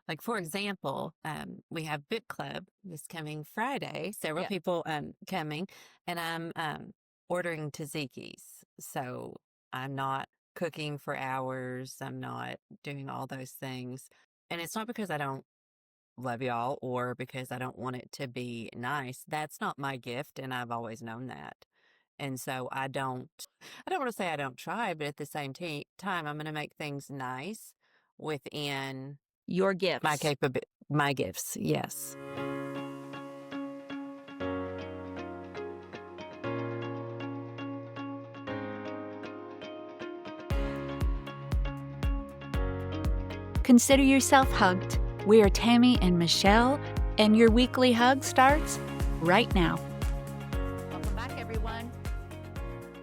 like for example, we have book club this coming Friday. Several Yeah. people coming, and I'm ordering tzatziki's. So I'm not cooking for hours. I'm not doing all those things, and it's not because I don't love y'all or because I don't want it to be nice. That's not my gift, and I've always known that. And so I don't want to say I don't try, but at the same time, I'm going to make things nice within Your my gifts. my gifts. Yes. Consider yourself hugged. We are Tami and Michelle, and your weekly hug starts right now. Welcome back, everyone.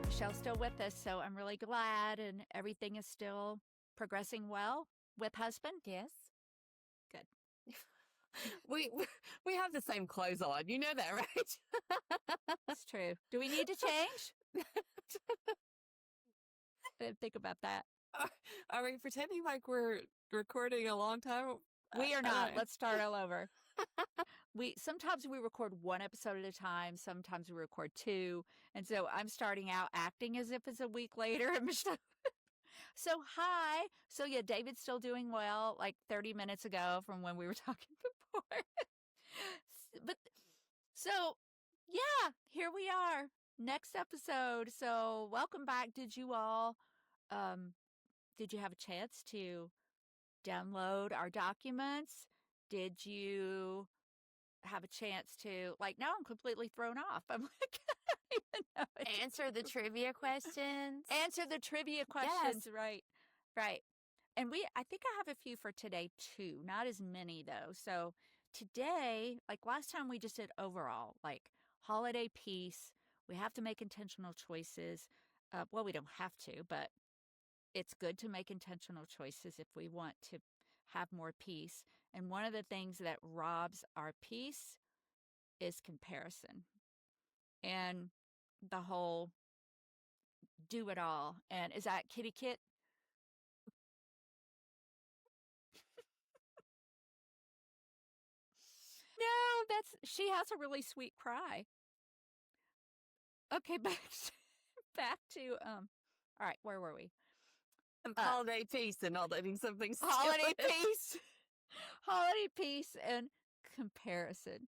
Michelle's still with us, so I'm really glad, and everything is still progressing well with husband. Yes. Good. We we have the same clothes on. You know that, right? It's true. Do we need to change? I didn't think about that. Are we pretending like we're recording a long time? We are I not. don't know. Let's start all over. Sometimes we record one episode at a time. Sometimes we record two. And so I'm starting out acting as if it's a week later. So hi. So yeah, David's still doing well, like 30 minutes ago from when we were talking before. But so yeah, here we are. Next episode. So welcome back. Um did you have a chance to download our documents? Did you have a chance to, like, now I'm completely thrown off. I'm like, I don't even know what to Answer the do. trivia questions. Answer the trivia questions. Yes. Right. Right. And I think I have a few for today too. Not as many though. So today, like last time we just did overall, like holiday peace. We have to make intentional choices. Well, we don't have to, but it's good to make intentional choices if we want to have more peace. And one of the things that robs our peace is comparison and the whole do it all. And is that Kitty Kit? No, she has a really sweet cry. Okay, back to all right, where were we? Holiday peace and all that means something Holiday silly. peace. Holiday peace and comparison.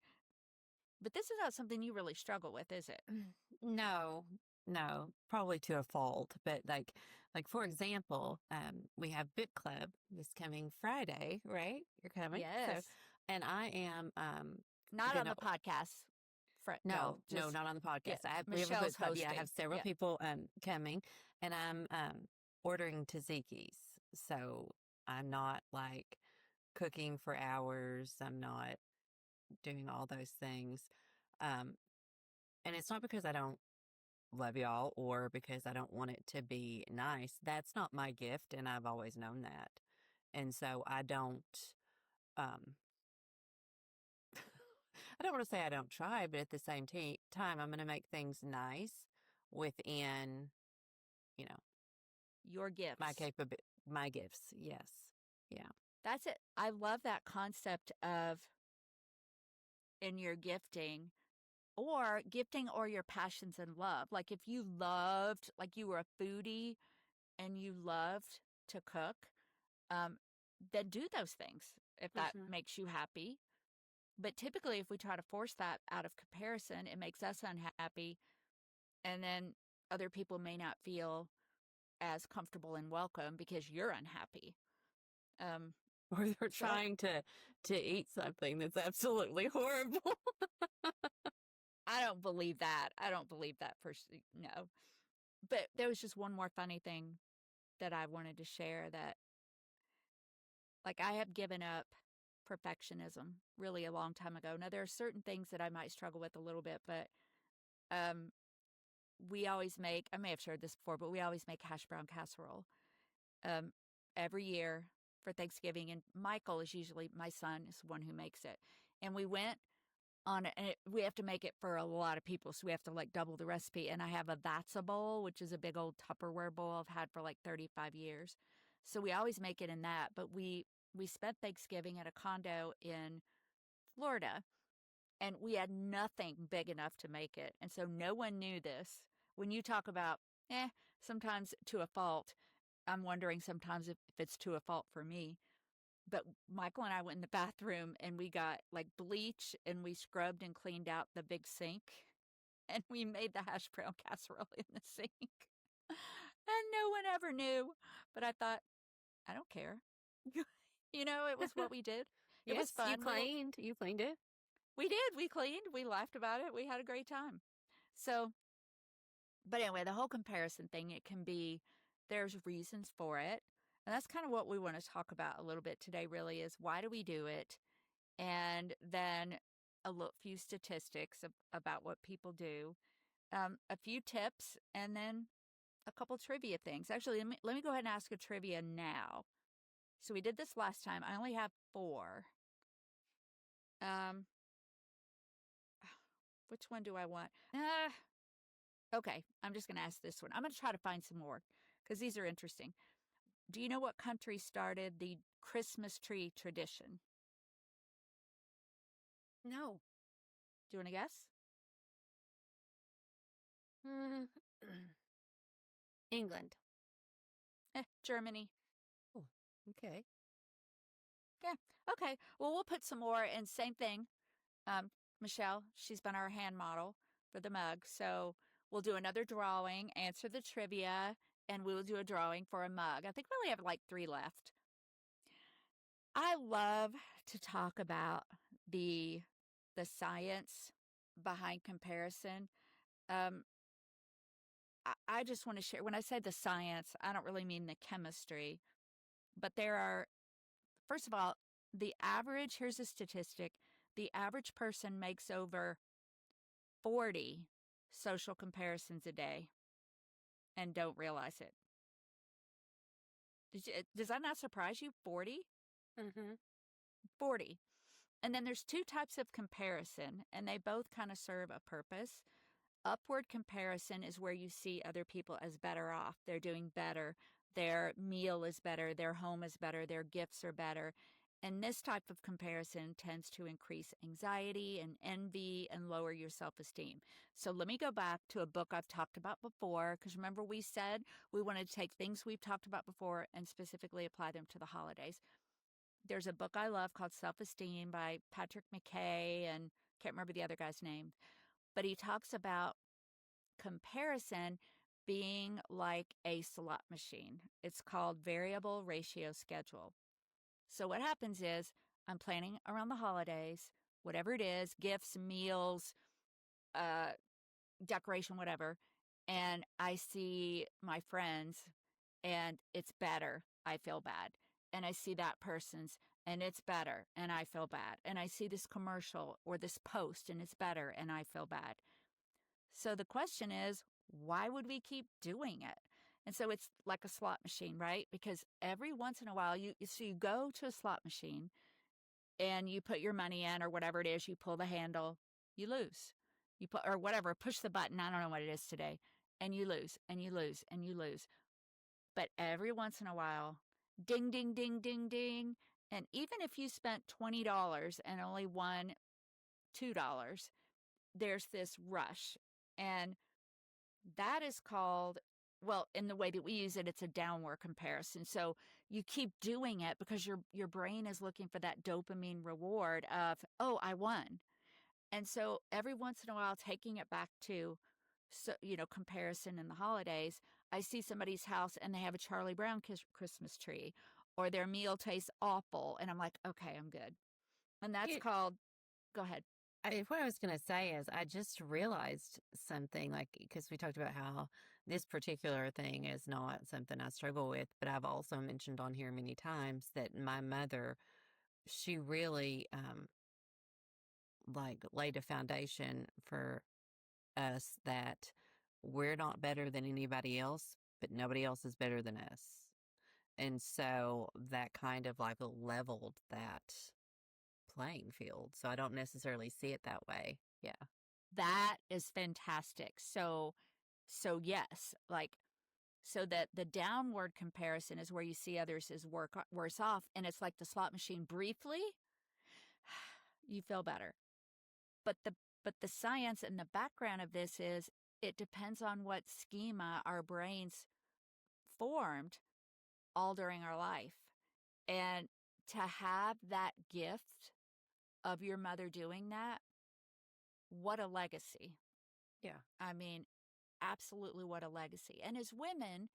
But this is not something you really struggle with, is it? No, no, probably to a fault. But like for example, we have book club this coming Friday, right? You're coming. So, Yes. and I am Not on gonna the podcast. no, no, Just not on the yeah. podcast. We have a book Michelle's club. Yeah, I have hosting. several Yeah. people coming, and I'm ordering tzatziki's. So I'm not like cooking for hours. I'm not doing all those things. Um, and it's not because I don't love y'all or because I don't want it to be nice. That's not my gift, and I've always known that. And so um I don't want to say I don't try, but at the same time, I'm going to make things nice within, you know, Your gifts. my gifts. Yes. Yeah. That's it. I love that concept of in your gifting or your passions and love. Like if you loved, like you were a foodie and you loved to cook, um, then do those things if that Hmm. makes you happy. But typically, if we try to force that out of comparison, it makes us unhappy. And then other people may not feel as comfortable and welcome because you're unhappy. Um, Or they're so trying to eat something that's absolutely horrible. I don't believe that. I don't believe that no. But there was just one more funny thing that I wanted to share that, like, I have given up perfectionism really a long time ago. Now, there are certain things that I might struggle with a little bit, but um, I may have shared this before, but we always make hash brown casserole um, every year for Thanksgiving. And Michael is usually, my son is the one who makes it. And we went on it, and we have to make it for a lot of people. So we have to like double the recipe. And I have a That's a bowl, which is a big old Tupperware bowl I've had for like 35 years. So we always make it in that. But we we spent Thanksgiving at a condo in Florida, and we had nothing big enough to make it. And so no one knew this. When you talk about, sometimes to a fault, I'm wondering sometimes if it's to a fault for me. But Michael and I went in the bathroom and we got like bleach and we scrubbed and cleaned out the big sink and we made the hash brown casserole in the sink. And no one ever knew. But I thought, I don't care. It was what we did. It was Yes, you fun. cleaned. You cleaned it. We did. We cleaned. We laughed about it. We had a great time. So, but anyway, the whole comparison thing, it can be, there's reasons for it. And that's kind of what we want to talk about a little bit today, really, is why do we do it? And then few statistics about what people do, a few tips, and then a couple trivia things. Actually, let me go ahead and ask a trivia now. So we did this last time. I only have 4. Um, which one do I want? Okay, I'm just going to ask this one. I'm going to try to find some more because these are interesting. Do you know what country started the Christmas tree tradition? No. Do you want to guess? Mm, England. Germany. Oh, okay. Yeah. Okay. Well, we'll put some more. And same thing. Michelle, she's been our hand model for the mug. So we'll do another drawing, answer the trivia, and we will do a drawing for a mug. I think we only have like 3 left. I love to talk about the science behind comparison. Um, I just want to share, when I say the science, I don't really mean the chemistry, but there are, first of all, here's a statistic, the average person makes over 40 social comparisons a day and don't realize it. Does that not surprise you? 40? Mm-hmm. 40. And then there's 2 types of comparison, and they both kind of serve a purpose. Upward comparison is where you see other people as better off. They're doing better. Their meal is better. Their home is better. Their gifts are better. And this type of comparison tends to increase anxiety and envy and lower your self-esteem. So let me go back to a book I've talked about before, because remember we said we wanted to take things we've talked about before and specifically apply them to the holidays. There's a book I love called Self-Esteem by Patrick McKay, and can't remember the other guy's name, but he talks about comparison being like a slot machine. It's called variable ratio schedule. So what happens is I'm planning around the holidays, whatever it is, gifts, meals, uh, decoration, whatever, and I see my friends and it's better, I feel bad. And I see that person's and it's better and I feel bad. And I see this commercial or this post and it's better and I feel bad. So the question is, why would we keep doing it? And so it's like a slot machine, right? Because every once in a while, you go to a slot machine and you put your money in or whatever it is, you pull the handle, you lose. You put, or whatever, push the button, I don't know what it is today, and you lose, and you lose, and you lose. But every once in a while, ding, ding, ding, ding, ding. And even if you spent $20 and only won $2, there's this rush. And that is called, well, in the way that we use it, it's a downward comparison. So you keep doing it because your brain is looking for that dopamine reward of, oh, I won. And so every once in a while, taking it back to, so, comparison in the holidays, I see somebody's house and they have a Charlie Brown Christmas tree, or their meal tastes awful. And I'm like, okay, I'm good. And that's You, called, go ahead. what I was going to say is I just realized something, like, because we talked about how this particular thing is not something I struggle with, but I've also mentioned on here many times that my mother, she really, like laid a foundation for us that we're not better than anybody else, but nobody else is better than us. And so that kind of like leveled that playing field. So I don't necessarily see it that way. Yeah. That is fantastic. So yes, like, So that the downward comparison is where you see others as worse off. And it's like the slot machine. Briefly, you feel better. But the science and the background of this is it depends on what schema our brains formed all during our life. And to have that gift of your mother doing that, what a legacy. Yeah. I mean, absolutely what a legacy. And as women,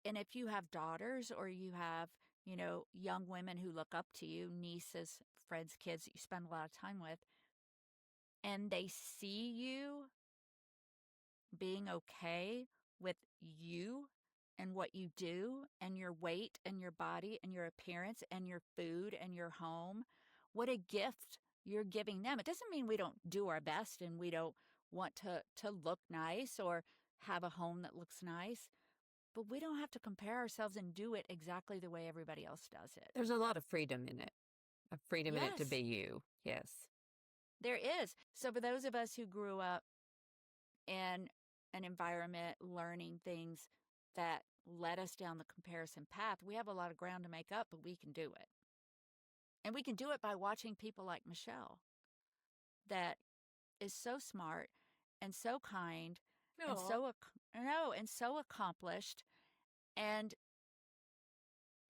and if you have daughters or you have, young women who look up to you, nieces, friends, kids that you spend a lot of time with, and they see you being okay with you and what you do and your weight and your body and your appearance and your food and your home, what a gift you're giving them. It doesn't mean we don't do our best and we don't want to look nice or have a home that looks nice, but we don't have to compare ourselves and do it exactly the way everybody else does it. There's a lot of freedom in it, a freedom in it to Yes, be you. Yes. there is. So for those of us who grew up in an environment learning things that led us down the comparison path, we have a lot of ground to make up, but we can do it. And we can do it by watching people like Michelle, that is so smart and so kind and No. so no and so accomplished. And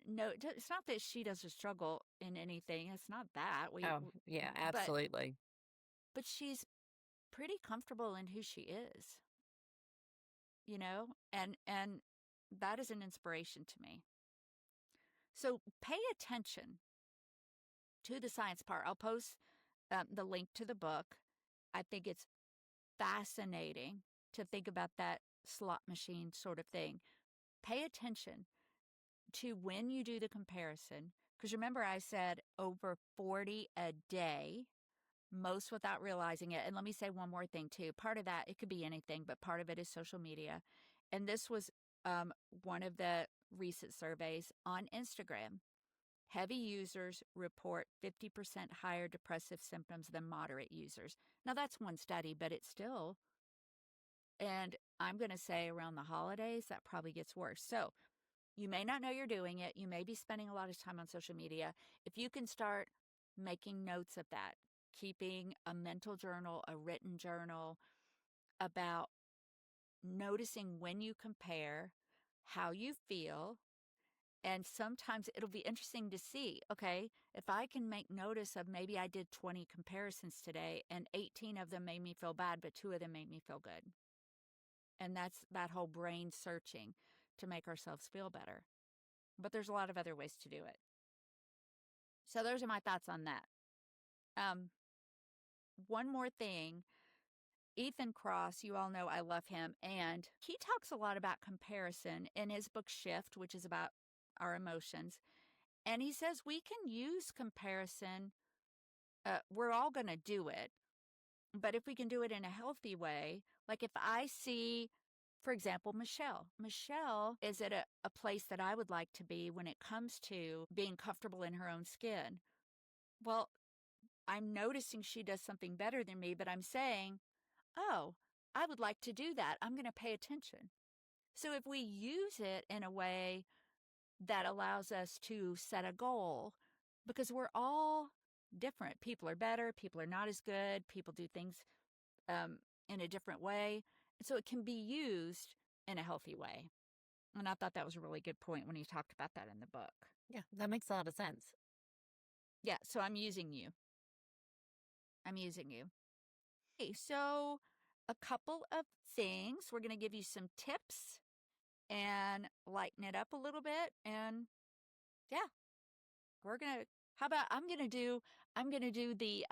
no, it's not that she doesn't struggle in anything. It's not that Oh, yeah, but absolutely. she's pretty comfortable in who she is, and that is an inspiration to me. So pay attention to the science part. I'll post the link to the book. I think it's fascinating to think about that slot machine sort of thing. Pay attention to when you do the comparison, because remember I said over 40 a day, most without realizing it. And let me say one more thing too. Part of that, it could be anything, but part of it is social media. And this was one of the recent surveys on Instagram. Heavy users report 50% higher depressive symptoms than moderate users. Now, that's one study, but it's still, and I'm going to say around the holidays, that probably gets worse. So you may not know you're doing it. You may be spending a lot of time on social media. If you can start making notes of that, keeping a mental journal, a written journal about noticing when you compare, how you feel. And sometimes it'll be interesting to see, okay, if I can make notice of maybe I did 20 comparisons today and 18 of them made me feel bad, but 2 of them made me feel good. And that's that whole brain searching to make ourselves feel better. But there's a lot of other ways to do it. So those are my thoughts on that. One more thing. Ethan Cross, you all know I love him, and he talks a lot about comparison in his book Shift, which is about our emotions. And he says we can use comparison. We're all going to do it. But if we can do it in a healthy way, like if I see, for example, Michelle is at a place that I would like to be when it comes to being comfortable in her own skin. Well, I'm noticing she does something better than me, but I'm saying, oh, I would like to do that. I'm going to pay attention. So if we use it in a way that allows us to set a goal, because we're all different. People are better, people are not as good, people do things in a different way. So it can be used in a healthy way. And I thought that was a really good point when he talked about that in the book. Yeah, that makes a lot of sense. Yeah, so I'm using you. Okay, so a couple of things. We're going to give you some tips and lighten it up a little bit. And yeah, how about I'm going to do the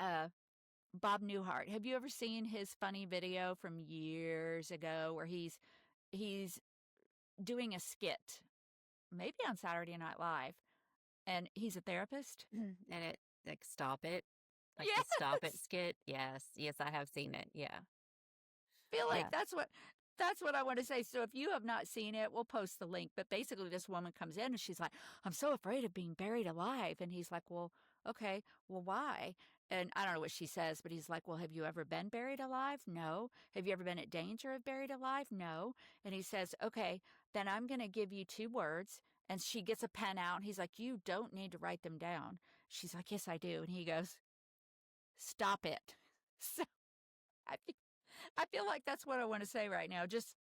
Bob Newhart. Have you ever seen his funny video from years ago where he's doing a skit, maybe on Saturday Night Live, and he's a therapist? And it, like, stop it, like the stop it Yes. skit. Yes. Yes, I have seen it. Yeah. Feel like Yeah. that's what I want to say. So if you have not seen it, we'll post the link. But basically this woman comes in and she's like, I'm so afraid of being buried alive. And he's like, well, Okay, well, why? And I don't know what she says, but he's like, well, have you ever been buried alive? No. Have you ever been at danger of buried alive? No. And he says, okay, then I'm going to give you 2 words. And she gets a pen out and he's like, you don't need to write them down. She's like, yes, I do. And he goes, stop it. So I feel, I feel like that's what I want to say right now. Just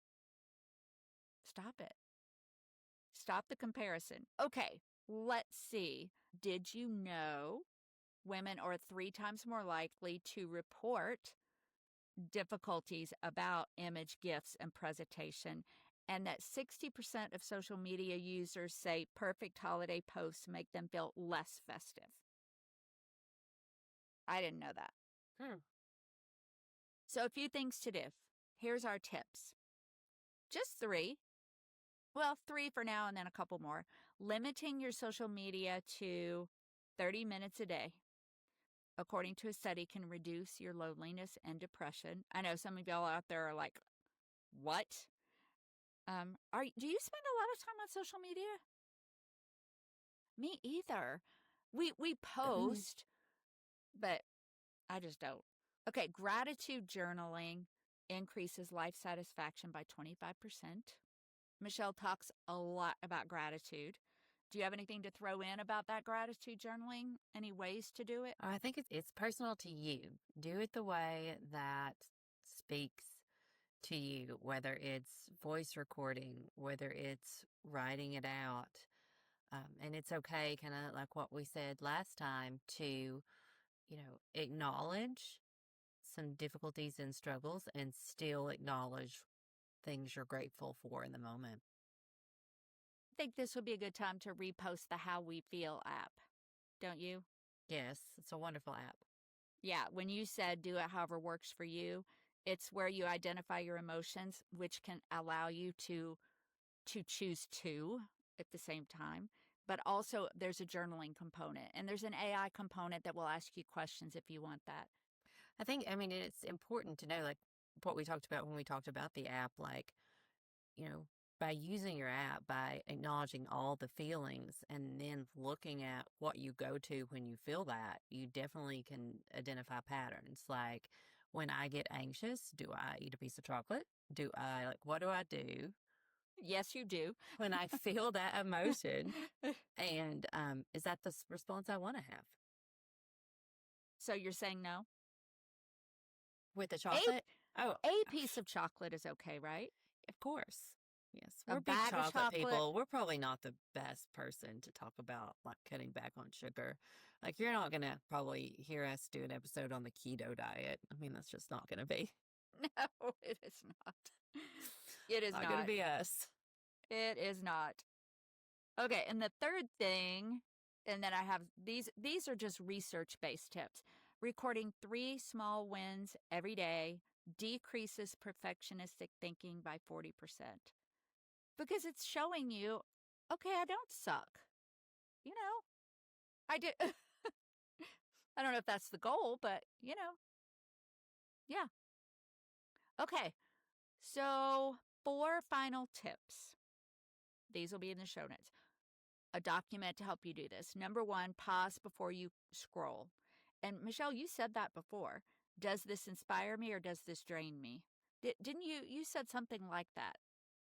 stop it. Stop the comparison. Okay, let's see. Did you know women are 3 times more likely to report difficulties about image, gifts, and presentation, and that 60% of social media users say perfect holiday posts make them feel less festive? I didn't know that. Hmm. So, a few things to do. Here's our tips. Just 3. Well, 3 for now and then a couple more. Limiting your social media to 30 minutes a day, according to a study, can reduce your loneliness and depression. I know some of y'all out there are like, what? Do you spend a lot of time on social media? Me either. We post, but I just don't. Okay, gratitude journaling increases life satisfaction by 25%. Michelle talks a lot about gratitude. Do you have anything to throw in about that gratitude journaling? Any ways to do it? I think it's personal to you. Do it the way that speaks to you, whether it's voice recording, whether it's writing it out. And it's okay, kind of like what we said last time, to, acknowledge some difficulties and struggles and still acknowledge things you're grateful for in the moment. I think this would be a good time to repost the How We Feel app, don't you? Yes, it's a wonderful app. Yeah, when you said do it however works for you, it's where you identify your emotions, which can allow you to choose 2 at the same time. But also there's a journaling component and there's an AI component that will ask you questions if you want that. I mean, it's important to know, like, what we talked about when we talked about the app, like, you know, by using your app, by acknowledging all the feelings and then looking at what you go to when you feel that, you definitely can identify patterns. Like, when I get anxious, do I eat a piece of chocolate? What do I do Yes, you do. when I feel that emotion? And is that the response I want to have? So you're saying no? With the A chocolate? Oh, a piece of chocolate is okay, right? of course. Yes, A we're big bag of chocolate chocolate? people. We're probably not the best person to talk about like cutting back on sugar. Like, you're not gonna probably hear us do an episode on the keto diet. I mean, that's just not gonna be No, it is not. It is not gonna not. be us. It is not. Okay, and the third thing, and then I have these are just research-based tips. Recording 3 small wins every day decreases perfectionistic thinking by 40%. Because it's showing you, okay, I don't suck. You know, I do. I don't know if that's the goal, but yeah. Okay. So, 4 final tips. These will be in the show notes. A document to help you do this. Number 1, pause before you scroll. And Michelle, you said that before. Does this inspire me or does this drain me? Didn't you said something like that?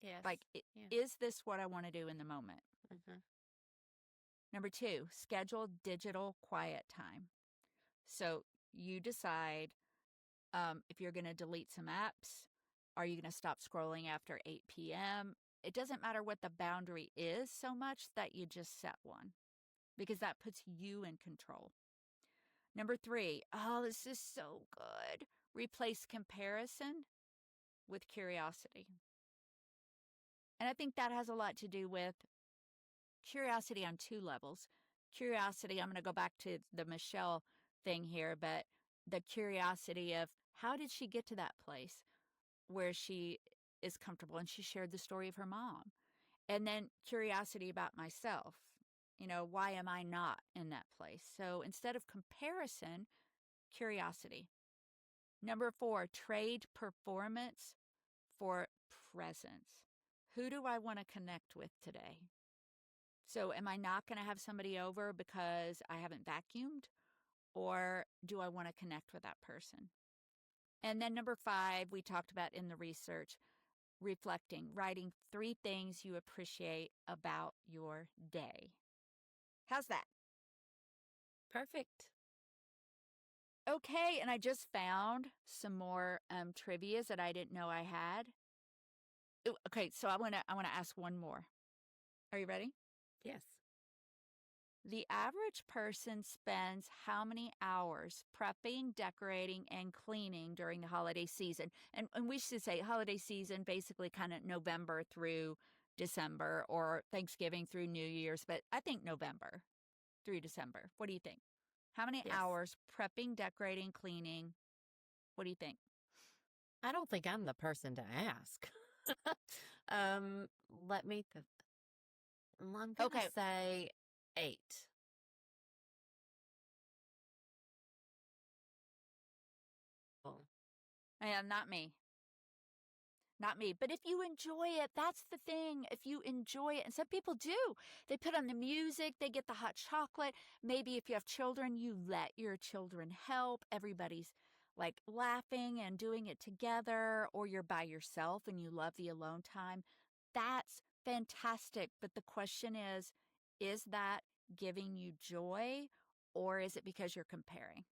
Yes. Like, Yeah. is this what I want to do in the moment? Hmm. Number 2, schedule digital quiet time. So you decide if you're going to delete some apps. Are you going to stop scrolling after 8 p.m.? It doesn't matter what the boundary is so much that you just set one because that puts you in control. Number 3, oh, this is so good. Replace comparison with curiosity. And I think that has a lot to do with curiosity on 2 levels. Curiosity, I'm going to go back to the Michelle thing here, but the curiosity of how did she get to that place where she is comfortable, and she shared the story of her mom. And then curiosity about myself. Why am I not in that place? So instead of comparison, curiosity. Number 4, trade performance for presence. Who do I want to connect with today? So am I not going to have somebody over because I haven't vacuumed? Or do I want to connect with that person? And then number 5, we talked about in the research, reflecting, writing 3 things you appreciate about your day. How's that? Perfect. Okay, and I just found some more trivias that I didn't know I had. Ooh, okay, so I want to ask one more. Are you ready? Yes. The average person spends how many hours prepping, decorating, and cleaning during the holiday season? And we should say holiday season, basically kind of November through December, or Thanksgiving through New Year's, but I think November through December. What do you think? How many Yes. hours prepping, decorating, cleaning? What do you think? I don't think I'm the person to ask. Let me I'm gonna Okay, say 8. Oh, and not me. Not me. But if you enjoy it, that's the thing. If you enjoy it, and some people do, they put on the music, they get the hot chocolate. Maybe if you have children, you let your children help. Everybody's like laughing and doing it together, or you're by yourself and you love the alone time. That's fantastic. But the question is that giving you joy, or is it because you're comparing?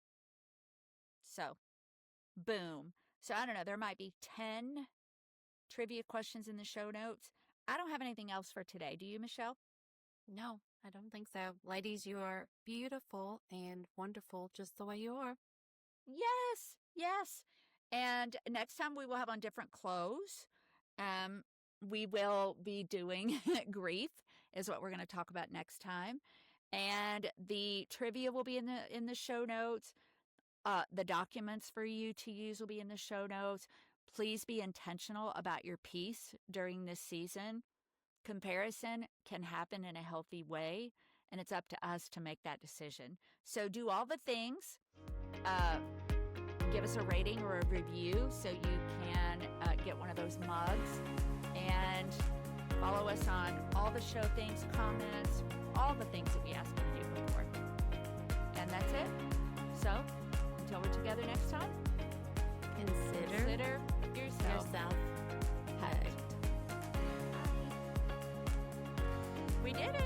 So, boom. So, I don't know. There might be 10 trivia questions in the show notes. I don't have anything else for today. Do you, Michelle? no, I don't think so. Ladies, you are beautiful and wonderful just the way you are. Yes, yes. And next time we will have on different clothes. Um, we will be doing grief is what we're going to talk about next time. And the trivia will be in the show notes. The documents for you to use will be in the show notes. Please be intentional about your piece during this season. Comparison can happen in a healthy way, and it's up to us to make that decision. So do all the things. Uh, Give us a rating or a review so you can get one of those mugs. And follow us on all the show things, comments, all the things that we asked you to do before. And that's it. So until we're together next time, Consider yourself hugged. We did it.